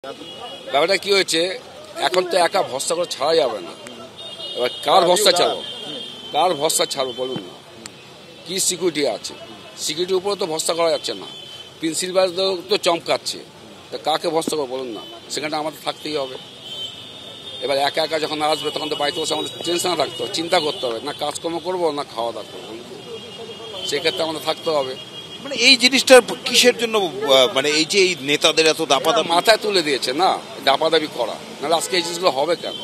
ব্যাপারটা কি হয়েছে, এখন তো একা ভরসা করে ছাড়া যাবে না। এবার কার ভরসা ছাড়বো, কার ভরসা ছাড়বো বলুন না? কি সিকিউরিটি আছে? সিকিউরিটির উপরে তো ভরসা করা যাচ্ছে না। প্রিন্সিপাল তো চমকাচ্ছে, তা কাকে ভরসা করবো বলুন না? সেখানটা আমাদের থাকতেই হবে। এবার একা একা যখন আসবে তখন তো বাড়িতে বসে আমাদের টেনশনে থাকতে হবে, চিন্তা করতে হবে, না কাজকর্ম করবো না খাওয়া দাওয়া করবো। সেক্ষেত্রে আমাদের থাকতে হবে। মানে এই জিনিসটার কিসের জন্য, মানে এই যে এই নেতাদের এত দাপাদাপি মাথায় তুলে দিয়েছে না, দাপাদাবি করা, নাহলে আজকে এই জিনিসগুলো হবে কেন?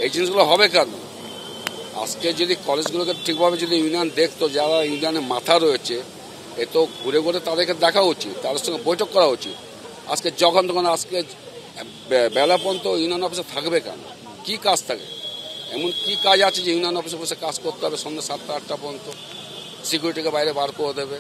এই জিনিসগুলো হবে কেন? আজকে যদি কলেজগুলোকে ঠিকভাবে যদি ইউনিয়ন দেখতো, যারা ইউনিয়নের মাথা রয়েছে, এ তো ঘুরে ঘুরে তাদেরকে দেখা উচিত, তাদের সঙ্গে বৈঠক করা উচিত। আজকে যখন তখন আজকে বেলা পর্যন্ত ইউনিয়ন অফিসে থাকবে কেন? কি কাজ থাকে? এমন কি কাজ আছে যে ইউনিয়ন অফিসে বসে কাজ করতে হবে সন্ধ্যে 7টা 8টা পর্যন্ত? সিকিউরিটিকে বাইরে বার করে দেবে।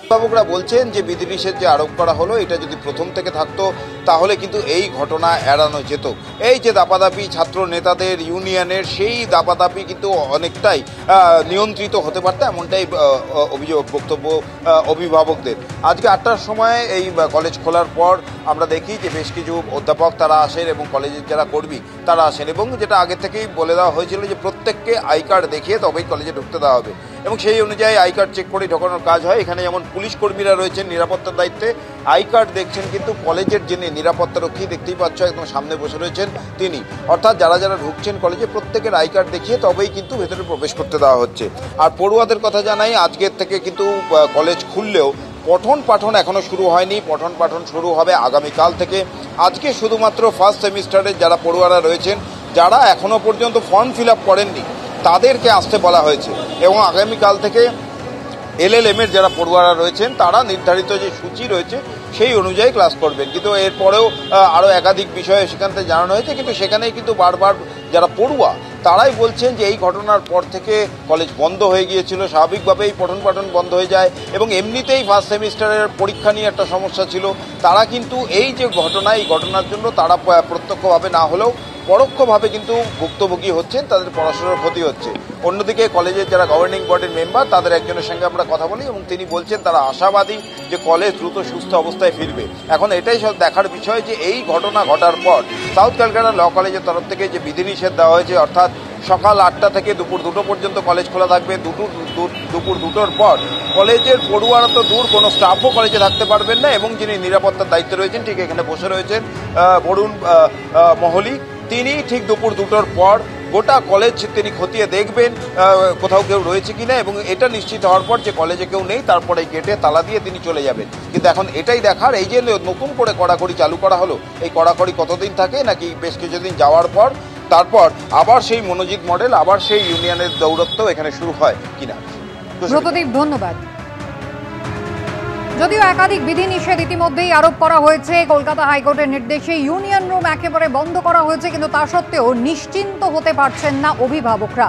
অভিভাবকরা বলছেন যে বিধিনিষেধ যে আরোপ করা হলো, এটা যদি প্রথম থেকে থাকতো তাহলে কিন্তু এই ঘটনা এড়ানো যেত। এই যে দাপাদাপি ছাত্র নেতাদের ইউনিয়নের, সেই দাপাদাপি কিন্তু অনেকটাই নিয়ন্ত্রিত হতে পারত, এমনটাই অভিযোগ, বক্তব্য অভিভাবকদের। আজকে 8টার সময় এই কলেজ খোলার পর আমরা দেখি যে বেশ কিছু অধ্যাপক তারা আসেন এবং কলেজের যারা কর্মী তারা আসেন, এবং যেটা আগে থেকেই বলে দেওয়া হয়েছিল যে প্রত্যেককে আই কার্ড দেখিয়ে তবেই কলেজে ঢুকতে দেওয়া হবে, এবং সেই অনুযায়ী আই কার্ড চেক করে ঢোকানোর কাজ হয়। এখানে যেমন পুলিশ কর্মীরা রয়েছেন নিরাপত্তার দায়িত্বে, আই কার্ড দেখছেন কিন্তু কলেজের যিনি নিরাপত্তারক্ষী, দেখতেই পাচ্ছ একদম সামনে বসে রয়েছেন তিনি। অর্থাৎ যারা যারা ঢুকছেন কলেজে প্রত্যেকের আই কার্ড দেখিয়ে তবেই কিন্তু ভেতরে প্রবেশ করতে দেওয়া হচ্ছে। আর পড়ুয়াদের কথা জানাই, আজকের থেকে কিন্তু কলেজ খুললেও পঠন পাঠন এখনও শুরু হয়নি। পঠন পাঠন শুরু হবে আগামীকাল থেকে। আজকে শুধুমাত্র ফার্স্ট সেমিস্টারের যারা পড়ুয়ারা রয়েছেন, যারা এখনও পর্যন্ত ফর্ম ফিল আপ করেননি, তাদেরকে আসতে বলা হয়েছে, এবং আগামীকাল থেকে LLM এর যারা পড়ুয়ারা রয়েছেন তারা নির্ধারিত যে সূচি রয়েছে সেই অনুযায়ী ক্লাস করবেন। কিন্তু এরপরেও আরও একাধিক বিষয়ে সেখান থেকে জানানো হয়েছে, কিন্তু সেখানেই কিন্তু বারবার যারা পড়ুয়া তারাই বলছেন যে এই ঘটনার পর থেকে কলেজ বন্ধ হয়ে গিয়েছিল, স্বাভাবিকভাবেই পঠন পাঠন বন্ধ হয়ে যায়, এবং এমনিতেই ফার্স্ট সেমিস্টারের পরীক্ষা নিয়ে একটা সমস্যা ছিল। তারা কিন্তু এই যে ঘটনা, এই ঘটনার জন্য তারা প্রত্যক্ষভাবে না হলেও পরোক্ষভাবে কিন্তু ভুক্তভোগী হচ্ছেন, তাদের পড়াশোনার ক্ষতি হচ্ছে। অন্যদিকে কলেজের যারা গভর্নিং বডির মেম্বার, তাদের একজনের সঙ্গে আমরা কথা বলি, এবং তিনি বলছেন তারা আশাবাদী যে কলেজ দ্রুত সুস্থ অবস্থায় ফিরবে। এখন এটাই সব দেখার বিষয় যে এই ঘটনা ঘটার পর সাউথ ক্যালকাটা ল কলেজের তরফ থেকে যে বিধিনিষেধ দেওয়া হয়েছে, অর্থাৎ সকাল 8টা থেকে দুপুর 2টো পর্যন্ত কলেজ খোলা থাকবে। দুপুর 2টোর পর কলেজের পড়ুয়ারা তো দূর, কোনো স্টাফও কলেজে থাকতে পারবেন না, এবং যিনি নিরাপত্তার দায়িত্বে রয়েছেন ঠিক এখানে বসে রয়েছেন বরুণ মহলি, তিনি ঠিক দুপুর 2টোর পর গোটা কলেজ তিনি খতিয়ে দেখবেন কোথাও কেউ রয়েছে কিনা, এবং এটা নিশ্চিত হওয়ার পর যে কলেজে কেউ নেই তারপরে গেটে তালা দিয়ে তিনি চলে যাবেন। কিন্তু এখন এটাই দেখার, এই যে নতুন করে কড়াকড়ি চালু করা হলো, এই কড়াকড়ি কতদিন থাকে, নাকি বেশ কিছুদিন যাওয়ার পর তারপর আবার সেই মনোজিৎ মডেল, আবার সেই ইউনিয়নের দৌরত্ব এখানে শুরু হয় কিনা। ব্রতদীপ, ধন্যবাদ। যদিও একাধিক বিধিনিষেধ ইতিমধ্যেই আরোপ করা হয়েছে, কলকাতা হাইকোর্টের নির্দেশে ইউনিয়ন রুম একেবারে বন্ধ করা হয়েছে, কিন্তু তা সত্ত্বেও নিশ্চিন্ত হতে পারছেন না অভিভাবকরা।